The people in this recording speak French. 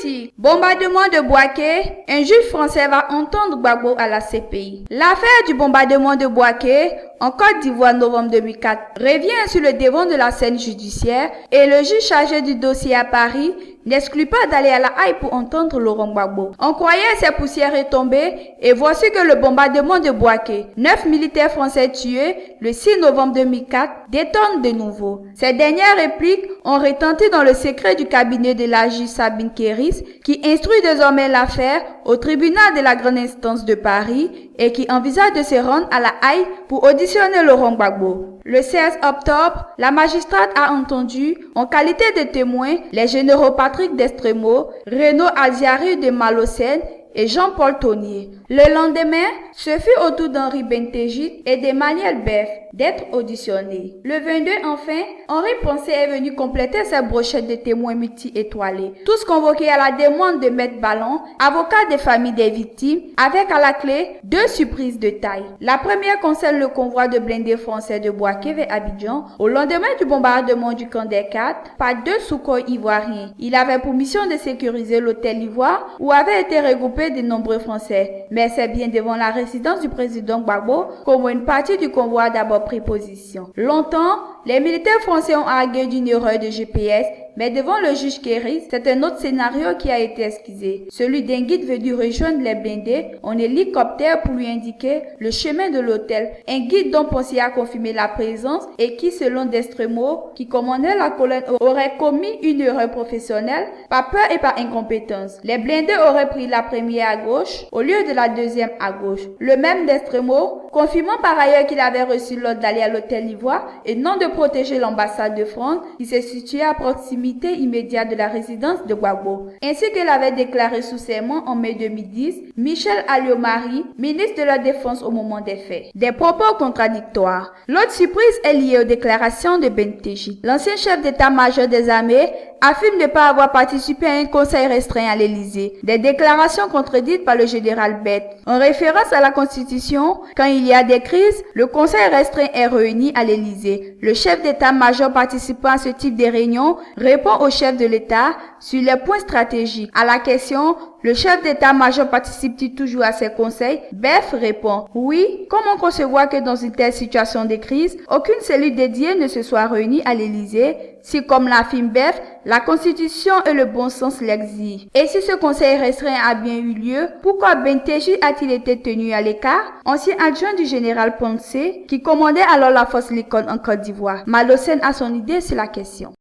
titre, bombardement de Bouaké, un juge français va entendre Gbagbo à la CPI. L'affaire du bombardement de Bouaké en Côte d'Ivoire novembre 2004 revient sur le devant de la scène judiciaire et le juge chargé du dossier à Paris n'exclut pas d'aller à la Haye pour entendre Laurent Gbagbo. On croyait ces poussières retombées et voici que le bombardement de Bouaké, 9 militaires français tués le 6 novembre 2004, détonne de nouveau. Ces dernières répliques ont retenti dans le secret du cabinet de la juge Sabine Kéris qui instruit désormais l'affaire au tribunal de la grande instance de Paris et qui envisage de se rendre à la Haye pour auditionner Laurent Gbagbo. Le 16 octobre, la magistrate a entendu, en qualité de témoin, les généraux Patrick Destremo, Renaud Aziari de Malocène et Jean-Paul Tonnier. Le lendemain, ce fut au tour d'Henri Bentegit et d'Emmanuel Beff d'être auditionnés. Le 22, enfin, Henri Poncet est venu compléter sa brochette de témoins multi-étoilés, tous convoqués à la demande de Maître Ballon, avocat des familles des victimes, avec à la clé 2 surprises de taille. La première concerne le convoi de blindés français de Bouaké vers Abidjan au lendemain du bombardement du camp des 4 par 2 Sukhoi ivoiriens. Il avait pour mission de sécuriser l'hôtel Ivoire où avaient été regroupés de nombreux Français. Mais c'est bien devant la résidence du président Gbagbo qu'au une partie du convoi a d'abord pris position. Longtemps, les militaires français ont argué d'une erreur de GPS, mais devant le juge Kéris, c'est un autre scénario qui a été esquissé. Celui d'un guide venu rejoindre les blindés en hélicoptère pour lui indiquer le chemin de l'hôtel. Un guide dont Poncet a confirmé la présence et qui, selon Destremo, qui commandait la colonne, aurait commis une erreur professionnelle par peur et par incompétence. Les blindés auraient pris la première à gauche au lieu de la deuxième à gauche. Le même Destremo, confirmant par ailleurs qu'il avait reçu l'ordre d'aller à l'hôtel Ivoire et non de protéger l'ambassade de France qui se situait à proximité immédiate de la résidence de Gbagbo. Ainsi que l'avait déclaré sous serment en mai 2010 Michel Alliot-Marie, ministre de la Défense au moment des faits. Des propos contradictoires. L'autre surprise est liée aux déclarations de Bentegit. L'ancien chef d'état-major des armées affirme ne pas avoir participé à un conseil restreint à l'Élysée. Des déclarations contredites par le général Bett. En référence à la Constitution, quand il y a des crises, le conseil restreint est réuni à l'Élysée. Le chef d'état-major participant à ce type de réunion répond au chef de l'État sur les points stratégiques. À la question, le chef d'état-major participe-t-il toujours à ces conseils? Beff répond, oui. Comment concevoir que dans une telle situation de crise, aucune cellule dédiée ne se soit réunie à l'Élysée, si comme l'affirme Beff, la Constitution et le bon sens l'exigent? Et si ce conseil restreint a bien eu lieu, pourquoi Bentegit a-t-il été tenu à l'écart? Ancien adjoint du général Poncet, qui commandait alors la force Likon en Côte d'Ivoire. Malocène a son idée sur la question.